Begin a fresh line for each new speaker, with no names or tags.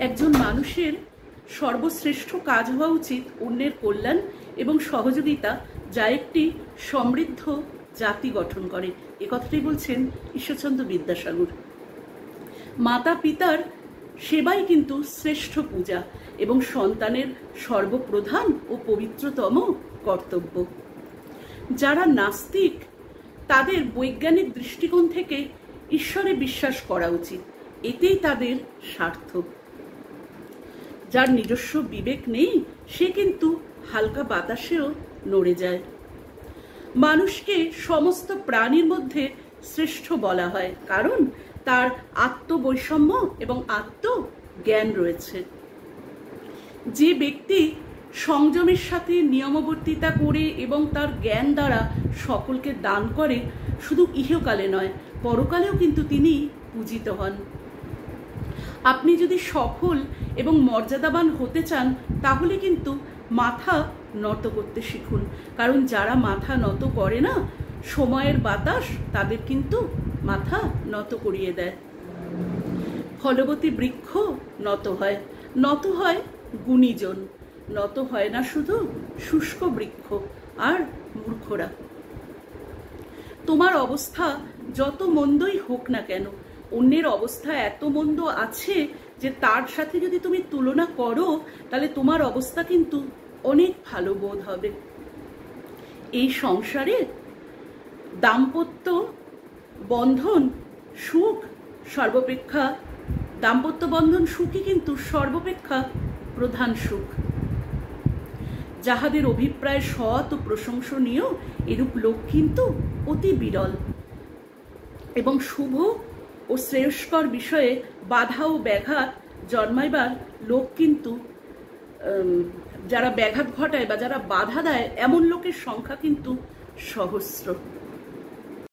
একজন মানুষের সর্বশ্রেষ্ঠ কাজ হওয়া উচিত অন্যের কল্যাণ এবং সহযোগিতা, যা একটি সমৃদ্ধ জাতি গঠন করে। এ কথাটাই বলছেন ঈশ্বরচন্দ্র বিদ্যাসাগর। মাতা পিতার সেবাই কিন্তু শ্রেষ্ঠ পূজা এবং সন্তানের সর্বপ্রধান ও পবিত্রতম কর্তব্য। যারা নাস্তিক তাদের বৈজ্ঞানিক দৃষ্টিকোণ থেকে ঈশ্বরে বিশ্বাস করা উচিত, এতেই তাদের সার্থক। যার নিজস্ব বিবেক নেই সে কিন্তু হালকা বাতাসেও নড়ে যায়। মানুষকে সমস্ত প্রাণীর মধ্যে শ্রেষ্ঠ বলা হয় কারণ তার আত্মবৈষম্য এবং আত্মজ্ঞান রয়েছে। যে ব্যক্তি সংযমের সাথে নিয়মাবর্তিতা করে এবং তার জ্ঞান দ্বারা সকলকে দান করে, শুধু ইহকালে নয় পরকালেও কিন্তু তিনি পূজিত হন। আপনি যদি সফল এবং মর্যাদাবান হতে চান তাহলে কিন্তু মাথা নত করতে শিখুন, কারণ যারা মাথা নত করে না, সময়ের বাতাস তাদের কিন্তু মাথা নত করিয়ে দেয়। ফলবতী বৃক্ষ নত হয় গুণীজন, নত হয় না শুধু শুষ্ক বৃক্ষ আর মূর্খরা। তোমার অবস্থা যত মন্দই হোক না কেন, অন্যের অবস্থা এত মন্দ আছে যে তার সাথে যদি তুমি তুলনা করো তাহলে তোমার অবস্থা কিন্তু অনেক ভালো বোধ হবে। এই সংসারে দাম্পত্য বন্ধন সুখ সর্বাপেক্ষা, দাম্পত্য বন্ধন সুখই কিন্তু সর্বাপেক্ষা প্রধান সুখ। যাহাদের অভিপ্রায় সৎ ও প্রশংসনীয়, এরূপ লোক কিন্তু অতি বিরল। এবং শুভ ও শ্রেয়স্কর বিষয়ে বাধা ও ব্যাঘাত জন্মাইবার লোক কিন্তু, যারা ব্যাঘাত ঘটায় বা যারা বাধা দেয় এমন লোকের সংখ্যা কিন্তু সহস্র।